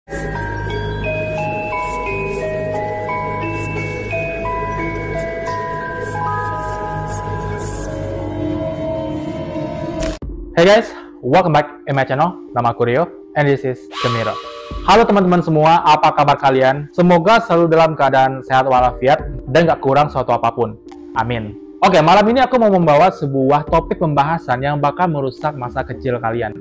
Hey guys, welcome back in my channel. Nama aku Rio, and this is The Mirror. Halo teman-teman semua, apa kabar kalian? Semoga selalu dalam keadaan sehat walafiat dan gak kurang suatu apapun. Amin. Oke, malam ini aku mau membawa sebuah topik pembahasan yang bakal merusak masa kecil kalian.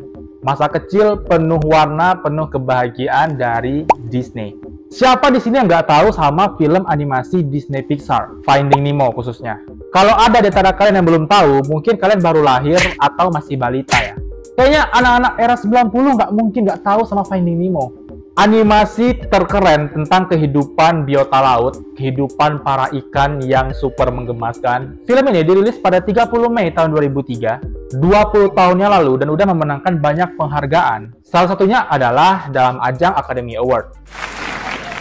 Masa kecil penuh warna, penuh kebahagiaan dari Disney. Siapa di sini yang nggak tahu sama film animasi Disney Pixar, Finding Nemo khususnya? Kalau ada di antara kalian yang belum tahu, mungkin kalian baru lahir atau masih balita ya. Kayaknya anak-anak era 90 nggak mungkin nggak tahu sama Finding Nemo. Animasi terkeren tentang kehidupan biota laut, kehidupan para ikan yang super menggemaskan. Film ini dirilis pada 30 Mei tahun 2003, 20 tahunnya lalu, dan udah memenangkan banyak penghargaan. Salah satunya adalah dalam ajang Academy Award.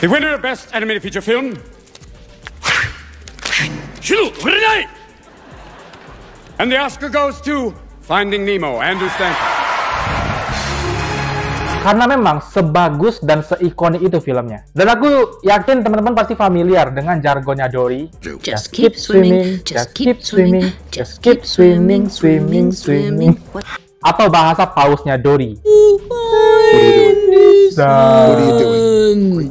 The winner of Best Animated Feature Film, and the Oscar goes to Finding Nemo, Andrew Stanton. Karena memang sebagus dan seikonik itu filmnya. Dan aku yakin teman-teman pasti familiar dengan jargonnya Dory. Just keep swimming, just keep swimming, just keep swimming, swimming, swimming. Atau bahasa pausnya Dory.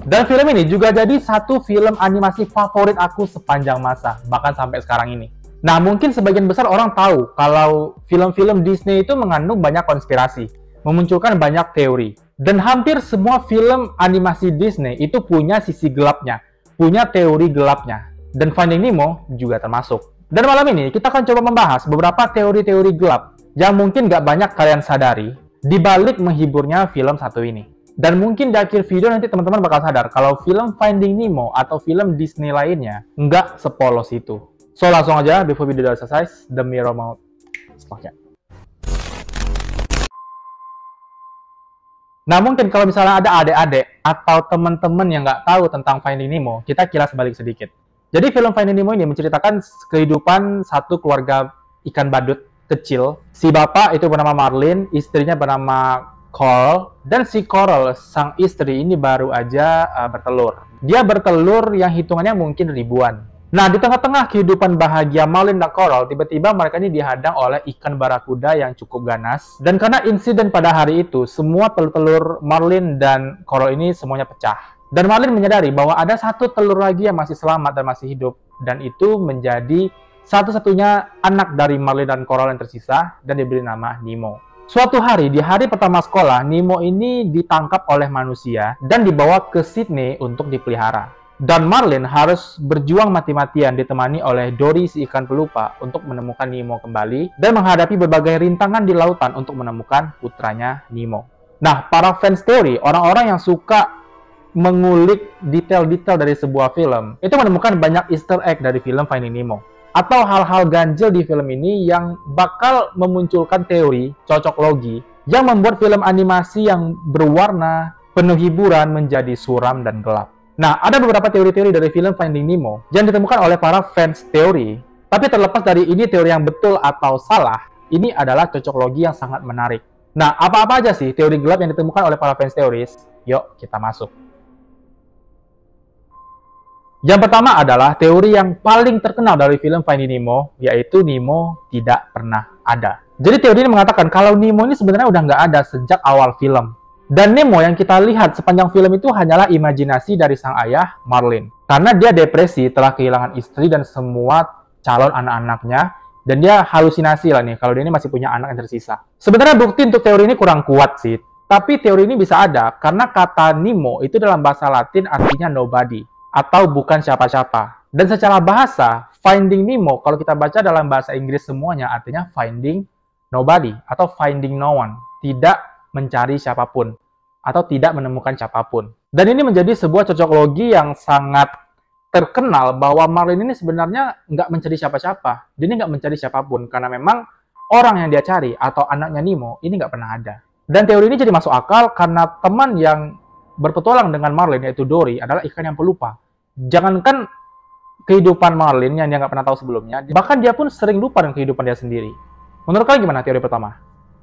Dan film ini juga jadi satu film animasi favorit aku sepanjang masa, bahkan sampai sekarang ini. Nah, mungkin sebagian besar orang tahu kalau film-film Disney itu mengandung banyak konspirasi, memunculkan banyak teori. Dan hampir semua film animasi Disney itu punya sisi gelapnya, punya teori gelapnya. Dan Finding Nemo juga termasuk. Dan malam ini kita akan coba membahas beberapa teori-teori gelap yang mungkin nggak banyak kalian sadari di balik menghiburnya film satu ini. Dan mungkin di akhir video nanti teman-teman bakal sadar kalau film Finding Nemo atau film Disney lainnya nggak sepolos itu. So langsung aja, before video udah selesai, The Mirror mau stopnya. Nah, mungkin kalau misalnya ada adik-adik atau teman-teman yang nggak tahu tentang Finding Nemo, kita kilas balik sedikit. Jadi film Finding Nemo ini menceritakan kehidupan satu keluarga ikan badut kecil. Si bapak itu bernama Marlin, istrinya bernama Coral, dan si Coral, sang istri ini baru aja bertelur. Dia bertelur yang hitungannya mungkin ribuan. Nah, di tengah-tengah kehidupan bahagia Marlin dan Coral, tiba-tiba mereka ini dihadang oleh ikan barakuda yang cukup ganas. Dan karena insiden pada hari itu, semua telur-telur Marlin dan Coral ini semuanya pecah. Dan Marlin menyadari bahwa ada satu telur lagi yang masih selamat dan masih hidup. Dan itu menjadi satu-satunya anak dari Marlin dan Coral yang tersisa, dan diberi nama Nemo. Suatu hari, di hari pertama sekolah, Nemo ini ditangkap oleh manusia dan dibawa ke Sydney untuk dipelihara. Dan Marlin harus berjuang mati-matian ditemani oleh Dory si ikan pelupa untuk menemukan Nemo kembali dan menghadapi berbagai rintangan di lautan untuk menemukan putranya Nemo. Nah, para fans teori, orang-orang yang suka mengulik detail-detail dari sebuah film, itu menemukan banyak easter egg dari film Finding Nemo. Atau hal-hal ganjil di film ini yang bakal memunculkan teori cocok logi yang membuat film animasi yang berwarna, penuh hiburan menjadi suram dan gelap. Nah, ada beberapa teori-teori dari film Finding Nemo yang ditemukan oleh para fans teori. Tapi terlepas dari ini teori yang betul atau salah, ini adalah cocok logi yang sangat menarik. Nah, apa-apa aja sih teori gelap yang ditemukan oleh para fans teoris? Yuk, kita masuk. Yang pertama adalah teori yang paling terkenal dari film Finding Nemo, yaitu Nemo tidak pernah ada. Jadi teori ini mengatakan kalau Nemo ini sebenarnya udah nggak ada sejak awal film. Dan Nemo yang kita lihat sepanjang film itu hanyalah imajinasi dari sang ayah, Marlin. Karena dia depresi telah kehilangan istri dan semua calon anak-anaknya, dan dia halusinasi lah nih kalau dia ini masih punya anak yang tersisa. Sebenarnya bukti untuk teori ini kurang kuat sih, tapi teori ini bisa ada karena kata Nemo itu dalam bahasa Latin artinya nobody, atau bukan siapa-siapa. Dan secara bahasa, Finding Nemo kalau kita baca dalam bahasa Inggris semuanya artinya finding nobody, atau finding no one, tidak mencari siapapun, atau tidak menemukan siapapun. Dan ini menjadi sebuah cocok logi yang sangat terkenal bahwa Marlin ini sebenarnya nggak mencari siapa-siapa. Dia nggak mencari siapapun, karena memang orang yang dia cari, atau anaknya Nemo, ini nggak pernah ada. Dan teori ini jadi masuk akal karena teman yang berpetualang dengan Marlin, yaitu Dory, adalah ikan yang pelupa. Jangankan kehidupan Marlin yang dia nggak pernah tahu sebelumnya, bahkan dia pun sering lupa dengan kehidupan dia sendiri. Menurut kalian gimana teori pertama?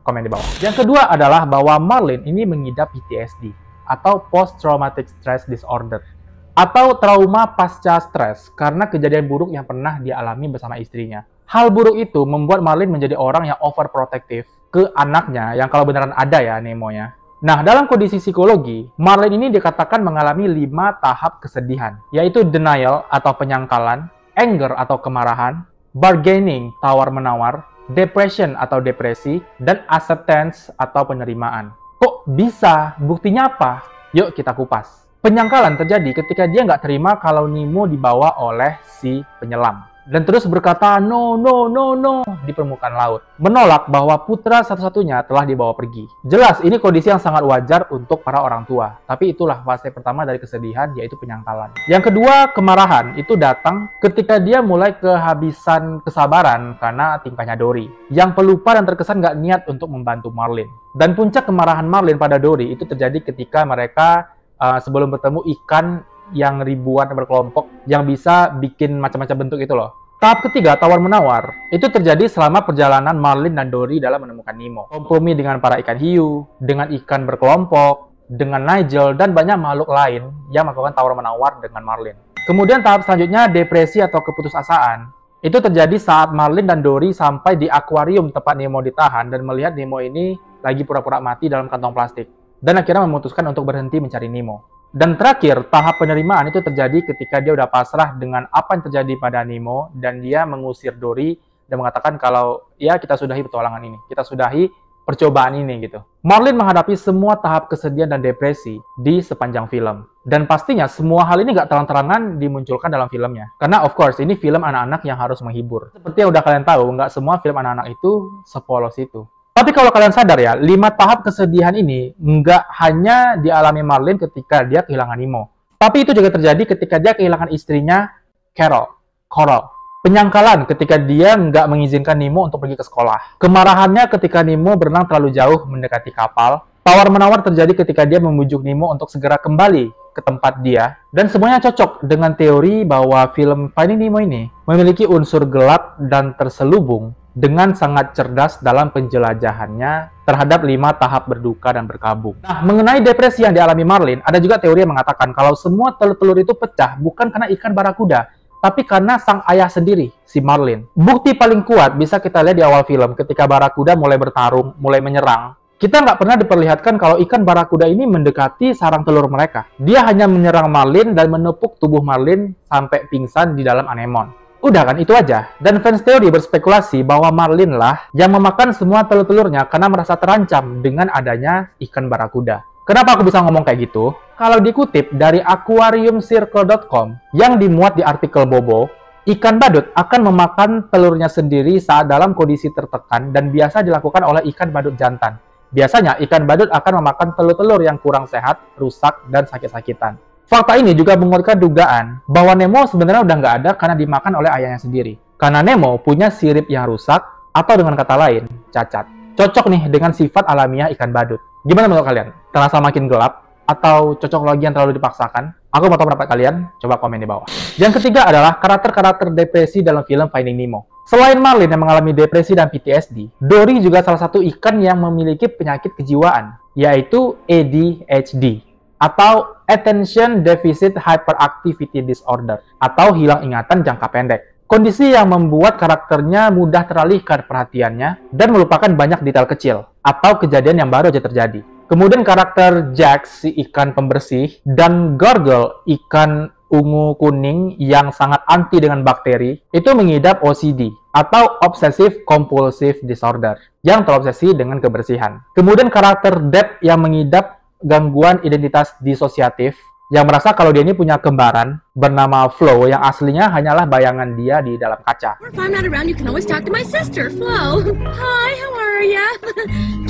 Komen di bawah. Yang kedua adalah bahwa Marlin ini mengidap PTSD atau Post Traumatic Stress Disorder, atau trauma pasca stres karena kejadian buruk yang pernah dialami bersama istrinya. Hal buruk itu membuat Marlin menjadi orang yang overprotective ke anaknya, yang kalau beneran ada ya Nemo-nya. Nah, dalam kondisi psikologi, Marlin ini dikatakan mengalami 5 tahap kesedihan, yaitu denial atau penyangkalan, anger atau kemarahan, bargaining, tawar-menawar, depression atau depresi, dan acceptance atau penerimaan. Kok bisa? Buktinya apa? Yuk kita kupas. Penyangkalan terjadi ketika dia nggak terima kalau Nemo dibawa oleh si penyelam, dan terus berkata no, no, no, no di permukaan laut. Menolak bahwa putra satu-satunya telah dibawa pergi. Jelas, ini kondisi yang sangat wajar untuk para orang tua. Tapi itulah fase pertama dari kesedihan, yaitu penyangkalan. Yang kedua, kemarahan. Itu datang ketika dia mulai kehabisan kesabaran karena tingkahnya Dory, yang pelupa dan terkesan nggak niat untuk membantu Marlin. Dan puncak kemarahan Marlin pada Dory itu terjadi ketika mereka sebelum bertemu ikan yang ribuan berkelompok yang bisa bikin macam-macam bentuk itu loh. Tahap ketiga, tawar-menawar. Itu terjadi selama perjalanan Marlin dan Dory dalam menemukan Nemo. Kompromi dengan para ikan hiu, dengan ikan berkelompok, dengan Nigel, dan banyak makhluk lain yang melakukan tawar-menawar dengan Marlin. Kemudian tahap selanjutnya, depresi atau keputusasaan. Itu terjadi saat Marlin dan Dory sampai di akuarium tempat Nemo ditahan dan melihat Nemo ini lagi pura-pura mati dalam kantong plastik. Dan akhirnya memutuskan untuk berhenti mencari Nemo. Dan terakhir, tahap penerimaan itu terjadi ketika dia udah pasrah dengan apa yang terjadi pada Nemo, dan dia mengusir Dory dan mengatakan kalau ya kita sudahi petualangan ini, kita sudahi percobaan ini gitu. Marlin menghadapi semua tahap kesedihan dan depresi di sepanjang film. Dan pastinya semua hal ini nggak terang-terangan dimunculkan dalam filmnya. Karena of course ini film anak-anak yang harus menghibur. Seperti yang udah kalian tahu, nggak semua film anak-anak itu sepolos itu. Tapi kalau kalian sadar ya, 5 tahap kesedihan ini nggak hanya dialami Marlin ketika dia kehilangan Nemo. Tapi itu juga terjadi ketika dia kehilangan istrinya, Coral. Penyangkalan ketika dia nggak mengizinkan Nemo untuk pergi ke sekolah. Kemarahannya ketika Nemo berenang terlalu jauh mendekati kapal. Tawar-menawar terjadi ketika dia membujuk Nemo untuk segera kembali ke tempat dia. Dan semuanya cocok dengan teori bahwa film Finding Nemo ini memiliki unsur gelap dan terselubung dengan sangat cerdas dalam penjelajahannya terhadap 5 tahap berduka dan berkabung. Nah, mengenai depresi yang dialami Marlin, ada juga teori yang mengatakan kalau semua telur-telur itu pecah bukan karena ikan barakuda, tapi karena sang ayah sendiri, si Marlin. Bukti paling kuat bisa kita lihat di awal film ketika barakuda mulai bertarung, mulai menyerang. Kita nggak pernah diperlihatkan kalau ikan barakuda ini mendekati sarang telur mereka. Dia hanya menyerang Marlin dan menepuk tubuh Marlin sampai pingsan di dalam anemon. Udah kan, itu aja. Dan fans teori berspekulasi bahwa Marlin lah yang memakan semua telur-telurnya karena merasa terancam dengan adanya ikan barakuda. Kenapa aku bisa ngomong kayak gitu? Kalau dikutip dari aquariumcircle.com yang dimuat di artikel Bobo, ikan badut akan memakan telurnya sendiri saat dalam kondisi tertekan dan biasa dilakukan oleh ikan badut jantan. Biasanya ikan badut akan memakan telur-telur yang kurang sehat, rusak, dan sakit-sakitan. Fakta ini juga menguatkan dugaan bahwa Nemo sebenarnya udah nggak ada karena dimakan oleh ayahnya sendiri. Karena Nemo punya sirip yang rusak, atau dengan kata lain, cacat. Cocok nih dengan sifat alamiah ikan badut. Gimana menurut kalian? Terasa makin gelap? Atau cocok lagi yang terlalu dipaksakan? Aku mau tahu pendapat kalian, coba komen di bawah. Yang ketiga adalah karakter-karakter depresi dalam film Finding Nemo. Selain Marlin yang mengalami depresi dan PTSD, Dory juga salah satu ikan yang memiliki penyakit kejiwaan, yaitu ADHD. Atau Attention Deficit Hyperactivity Disorder, atau hilang ingatan jangka pendek. Kondisi yang membuat karakternya mudah teralihkan perhatiannya dan melupakan banyak detail kecil, atau kejadian yang baru aja terjadi. Kemudian karakter Jax, si ikan pembersih, dan Gargle, ikan ungu kuning yang sangat anti dengan bakteri, itu mengidap OCD, atau Obsessive Compulsive Disorder, yang terobsesi dengan kebersihan. Kemudian karakter Deb yang mengidap gangguan identitas disosiatif, yang merasa kalau dia ini punya kembaran bernama Flo yang aslinya hanyalah bayangan dia di dalam kaca. If I'm not around, you can always talk to my sister, Flo. Hi, how are ya?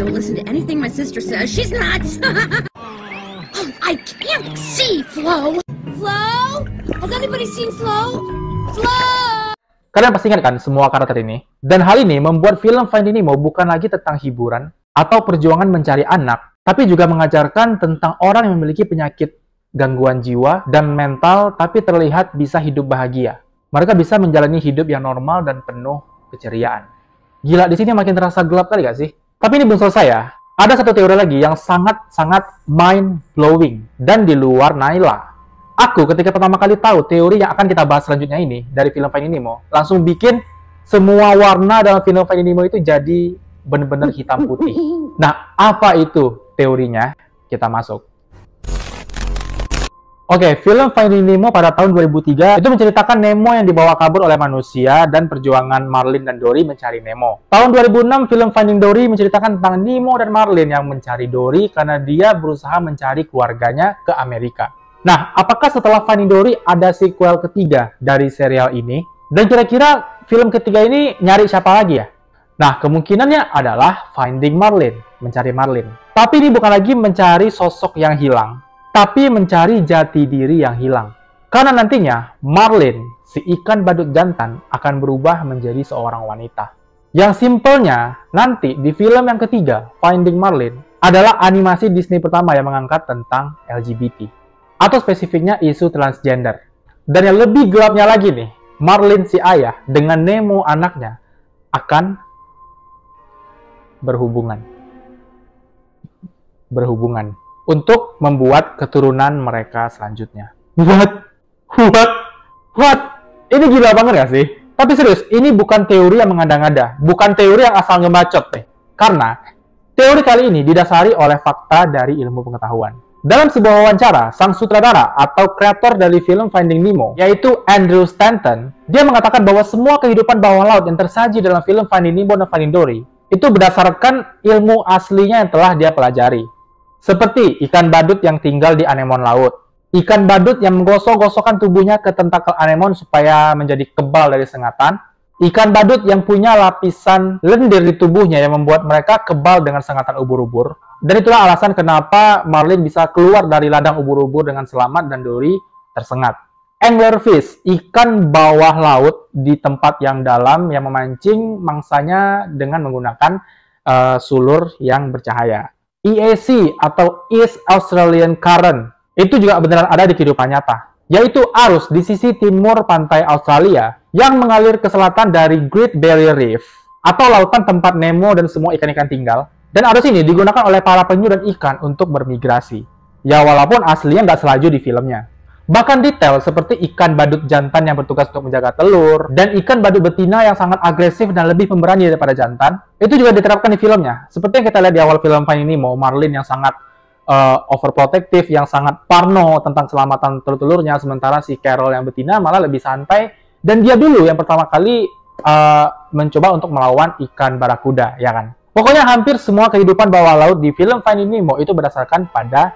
Don't listen to anything my sister says. She's nuts. Oh, I can't see Flo. Flo? Has anybody seen Flo? Flo? Kalian pasti ingat kan semua karakter ini? Dan hal ini membuat film Finding Nemo bukan lagi tentang hiburan atau perjuangan mencari anak, tapi juga mengajarkan tentang orang yang memiliki penyakit gangguan jiwa dan mental tapi terlihat bisa hidup bahagia. Mereka bisa menjalani hidup yang normal dan penuh keceriaan. Gila, di sini makin terasa gelap kali gak sih? Tapi ini belum selesai ya. Ada satu teori lagi yang sangat-sangat mind-blowing dan di luar Naila. Aku ketika pertama kali tahu teori yang akan kita bahas selanjutnya ini dari film Finding Nemo, langsung bikin semua warna dalam film Finding Nemo itu jadi benar-benar hitam putih. Nah, apa itu teorinya? Kita masuk. Oke, film Finding Nemo pada tahun 2003 itu menceritakan Nemo yang dibawa kabur oleh manusia dan perjuangan Marlin dan Dory mencari Nemo. Tahun 2006, film Finding Dory menceritakan tentang Nemo dan Marlin yang mencari Dory karena dia berusaha mencari keluarganya ke Amerika. Nah, apakah setelah Finding Dory ada sequel ketiga dari serial ini? Dan kira-kira film ketiga ini nyari siapa lagi ya? Nah, kemungkinannya adalah Finding Marlin, mencari Marlin. Tapi ini bukan lagi mencari sosok yang hilang, tapi mencari jati diri yang hilang. Karena nantinya, Marlin, si ikan badut jantan, akan berubah menjadi seorang wanita. Yang simpelnya, nanti di film yang ketiga, Finding Marlin, adalah animasi Disney pertama yang mengangkat tentang LGBT. Atau spesifiknya isu transgender. Dan yang lebih gelapnya lagi nih, Marlin si ayah dengan Nemo anaknya akan berhubungan untuk membuat keturunan mereka selanjutnya. What? Ini gila banget gak sih? Tapi serius, ini bukan teori yang mengada-ngada, bukan teori yang asal ngebacot deh. Karena teori kali ini didasari oleh fakta dari ilmu pengetahuan. Dalam sebuah wawancara, sang sutradara atau kreator dari film Finding Nemo, yaitu Andrew Stanton, dia mengatakan bahwa semua kehidupan bawah laut yang tersaji dalam film Finding Nemo dan Finding Dory itu berdasarkan ilmu aslinya yang telah dia pelajari. Seperti ikan badut yang tinggal di anemon laut. Ikan badut yang menggosok-gosokkan tubuhnya ke tentakel anemon supaya menjadi kebal dari sengatan. Ikan badut yang punya lapisan lendir di tubuhnya yang membuat mereka kebal dengan sengatan ubur-ubur. Dan itulah alasan kenapa Marlin bisa keluar dari ladang ubur-ubur dengan selamat dan Dory tersengat. Anglerfish, ikan bawah laut di tempat yang dalam yang memancing mangsanya dengan menggunakan sulur yang bercahaya. EAC atau East Australian Current itu juga beneran ada di kehidupan nyata, yaitu arus di sisi timur pantai Australia yang mengalir ke selatan dari Great Barrier Reef atau lautan tempat Nemo dan semua ikan-ikan tinggal. Dan arus ini digunakan oleh para penyu dan ikan untuk bermigrasi. Ya walaupun aslinya nggak selaju di filmnya. Bahkan detail seperti ikan badut jantan yang bertugas untuk menjaga telur, dan ikan badut betina yang sangat agresif dan lebih pemberani daripada jantan, itu juga diterapkan di filmnya. Seperti yang kita lihat di awal film Finding Nemo, Marlin yang sangat overprotective, yang sangat parno tentang keselamatan telur-telurnya, sementara si Carol yang betina malah lebih santai, dan dia dulu yang pertama kali mencoba untuk melawan ikan barakuda, ya kan? Pokoknya hampir semua kehidupan bawah laut di film Finding Nemo itu berdasarkan pada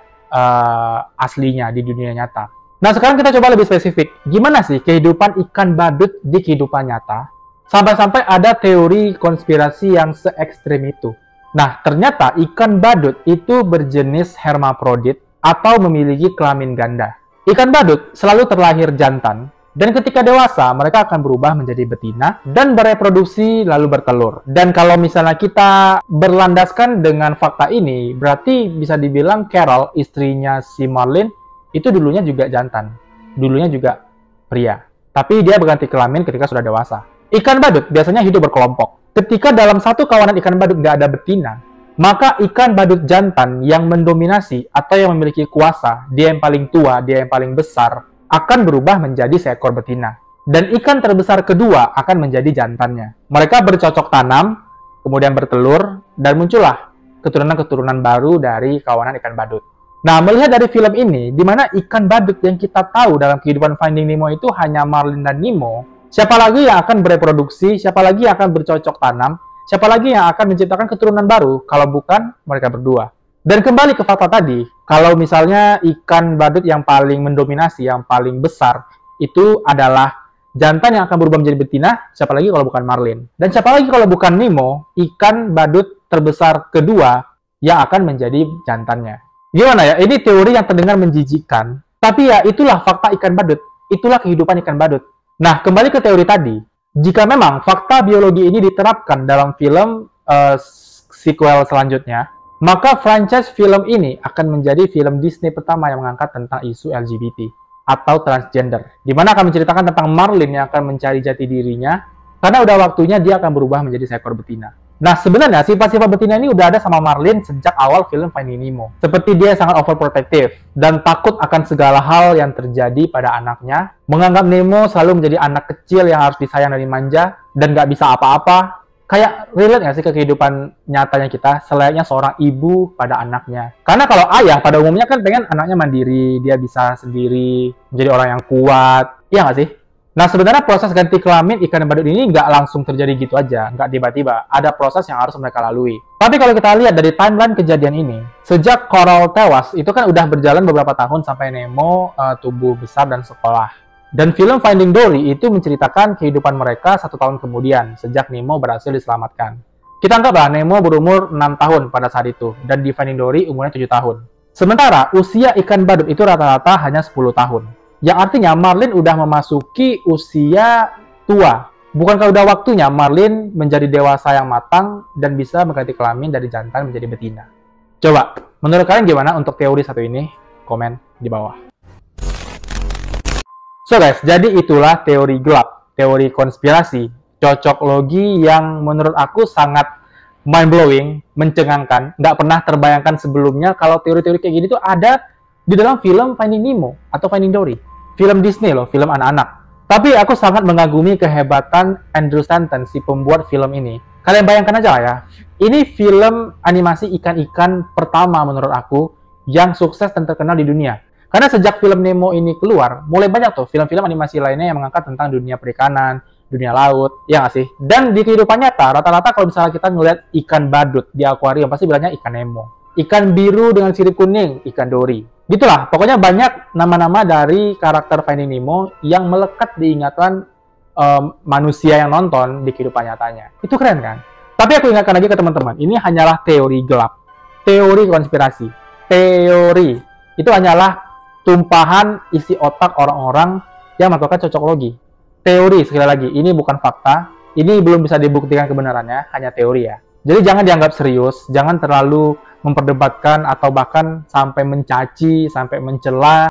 aslinya di dunia nyata. Nah, sekarang kita coba lebih spesifik. Gimana sih kehidupan ikan badut di kehidupan nyata? Sampai-sampai ada teori konspirasi yang se-ekstrim itu. Nah, ternyata ikan badut itu berjenis hermaprodit atau memiliki kelamin ganda. Ikan badut selalu terlahir jantan, dan ketika dewasa, mereka akan berubah menjadi betina dan bereproduksi lalu bertelur. Dan kalau misalnya kita berlandaskan dengan fakta ini, berarti bisa dibilang Carol, istrinya si Marlin, itu dulunya juga jantan, dulunya juga pria. Tapi dia berganti kelamin ketika sudah dewasa. Ikan badut biasanya hidup berkelompok. Ketika dalam satu kawanan ikan badut nggak ada betina, maka ikan badut jantan yang mendominasi atau yang memiliki kuasa, dia yang paling tua, dia yang paling besar, akan berubah menjadi seekor betina. Dan ikan terbesar kedua akan menjadi jantannya. Mereka bercocok tanam, kemudian bertelur, dan muncullah keturunan-keturunan baru dari kawanan ikan badut. Nah, melihat dari film ini, di mana ikan badut yang kita tahu dalam kehidupan Finding Nemo itu hanya Marlin dan Nemo, siapa lagi yang akan bereproduksi, siapa lagi yang akan bercocok tanam, siapa lagi yang akan menciptakan keturunan baru, kalau bukan mereka berdua. Dan kembali ke fakta tadi, kalau misalnya ikan badut yang paling mendominasi, yang paling besar, itu adalah jantan yang akan berubah menjadi betina, siapa lagi kalau bukan Marlin. Dan siapa lagi kalau bukan Nemo, ikan badut terbesar kedua yang akan menjadi jantannya. Gimana ya? Ini teori yang terdengar menjijikkan, tapi ya itulah fakta ikan badut, itulah kehidupan ikan badut. Nah, kembali ke teori tadi, jika memang fakta biologi ini diterapkan dalam film sequel selanjutnya, maka franchise film ini akan menjadi film Disney pertama yang mengangkat tentang isu LGBT atau transgender, di mana akan menceritakan tentang Marlin yang akan mencari jati dirinya, karena udah waktunya dia akan berubah menjadi seekor betina. Nah, sebenarnya sifat-sifat betina ini udah ada sama Marlin sejak awal film Finding Nemo. Seperti dia sangat overprotective dan takut akan segala hal yang terjadi pada anaknya, menganggap Nemo selalu menjadi anak kecil yang harus disayang dan dimanja, dan nggak bisa apa-apa. Kayak relate nggak sih ke kehidupan nyatanya kita, selayaknya seorang ibu pada anaknya. Karena kalau ayah pada umumnya kan pengen anaknya mandiri, dia bisa sendiri, menjadi orang yang kuat. Iya nggak sih? Nah, sebenarnya proses ganti kelamin ikan badut ini nggak langsung terjadi gitu aja, nggak tiba-tiba. Ada proses yang harus mereka lalui. Tapi kalau kita lihat dari timeline kejadian ini, sejak Coral tewas, itu kan udah berjalan beberapa tahun sampai Nemo tumbuh besar dan sekolah. Dan film Finding Dory itu menceritakan kehidupan mereka 1 tahun kemudian, sejak Nemo berhasil diselamatkan. Kita anggaplah Nemo berumur 6 tahun pada saat itu, dan di Finding Dory umurnya 7 tahun. Sementara usia ikan badut itu rata-rata hanya 10 tahun. Yang artinya Marlin udah memasuki usia tua. Bukankah udah waktunya Marlin menjadi dewasa yang matang dan bisa mengganti kelamin dari jantan menjadi betina? Coba, menurut kalian gimana untuk teori satu ini? Komen di bawah. So guys, jadi itulah teori gelap, teori konspirasi, cocok logi yang menurut aku sangat mind-blowing, mencengangkan. Nggak pernah terbayangkan sebelumnya kalau teori-teori kayak gini tuh ada di dalam film Finding Nemo atau Finding Dory. Film Disney loh, film anak-anak. Tapi aku sangat mengagumi kehebatan Andrew Stanton, si pembuat film ini. Kalian bayangkan aja ya, ini film animasi ikan-ikan pertama menurut aku yang sukses dan terkenal di dunia. Karena sejak film Nemo ini keluar, mulai banyak tuh film-film animasi lainnya yang mengangkat tentang dunia perikanan, dunia laut, ya nggak sih? Dan di kehidupan nyata, rata-rata kalau misalnya kita ngeliat ikan badut di akuarium, pasti bilangnya ikan Nemo. Ikan biru dengan sirip kuning, ikan Dory. Gitulah, pokoknya banyak nama-nama dari karakter Finding Nemo yang melekat di ingatan manusia yang nonton di kehidupan nyatanya. Itu keren kan? Tapi aku ingatkan lagi ke teman-teman, ini hanyalah teori gelap, teori konspirasi, teori. Itu hanyalah tumpahan isi otak orang-orang yang melakukan cocok logi. Teori, sekali lagi, ini bukan fakta, ini belum bisa dibuktikan kebenarannya, hanya teori ya. Jadi jangan dianggap serius, jangan terlalu memperdebatkan atau bahkan sampai mencaci, sampai mencela,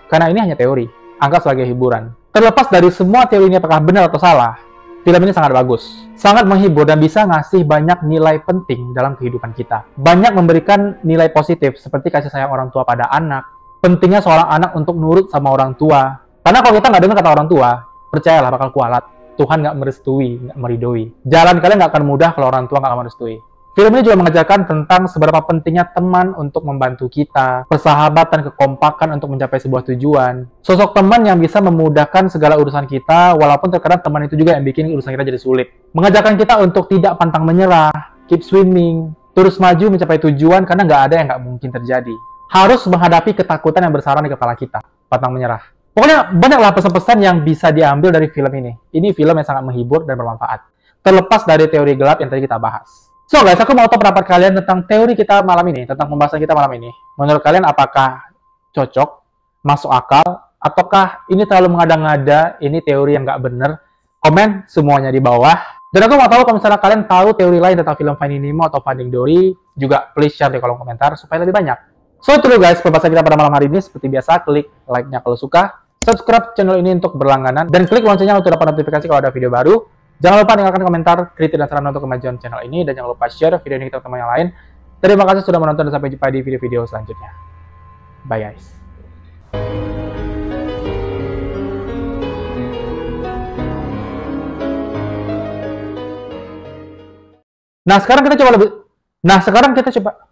karena ini hanya teori, anggap sebagai hiburan. Terlepas dari semua teori ini apakah benar atau salah, film ini sangat bagus, sangat menghibur dan bisa ngasih banyak nilai penting dalam kehidupan kita. Banyak memberikan nilai positif seperti kasih sayang orang tua pada anak, pentingnya seorang anak untuk nurut sama orang tua. Karena kalau kita nggak dengar kata orang tua, percayalah bakal kualat. Tuhan nggak merestui, nggak meridoi. Jalan kalian nggak akan mudah kalau orang tua nggak merestui. Film ini juga mengajarkan tentang seberapa pentingnya teman untuk membantu kita, persahabatan, kekompakan untuk mencapai sebuah tujuan. Sosok teman yang bisa memudahkan segala urusan kita, walaupun terkadang teman itu juga yang bikin urusan kita jadi sulit. Mengajarkan kita untuk tidak pantang menyerah, keep swimming, terus maju mencapai tujuan karena nggak ada yang nggak mungkin terjadi. Harus menghadapi ketakutan yang bersarang di kepala kita, pantang menyerah. Pokoknya banyaklah pesan-pesan yang bisa diambil dari film ini. Ini film yang sangat menghibur dan bermanfaat. Terlepas dari teori gelap yang tadi kita bahas. So guys, aku mau tahu pendapat kalian tentang teori kita malam ini, tentang pembahasan kita malam ini. Menurut kalian apakah cocok, masuk akal, ataukah ini terlalu mengada-ngada, ini teori yang nggak bener? Komen semuanya di bawah. Dan aku mau tahu kalau misalnya kalian tahu teori lain tentang film Finding Nemo atau Finding Dory, juga please share di kolom komentar supaya lebih banyak. So itu dulu guys, pembahasan kita pada malam hari ini. Seperti biasa, klik like-nya kalau suka, subscribe channel ini untuk berlangganan, dan klik loncengnya untuk dapat notifikasi kalau ada video baru. Jangan lupa tinggalkan komentar, kritik, dan saran untuk kemajuan channel ini, dan jangan lupa share video ini ke teman-teman yang lain. Terima kasih sudah menonton dan sampai jumpa di video-video selanjutnya. Bye guys. Nah sekarang kita coba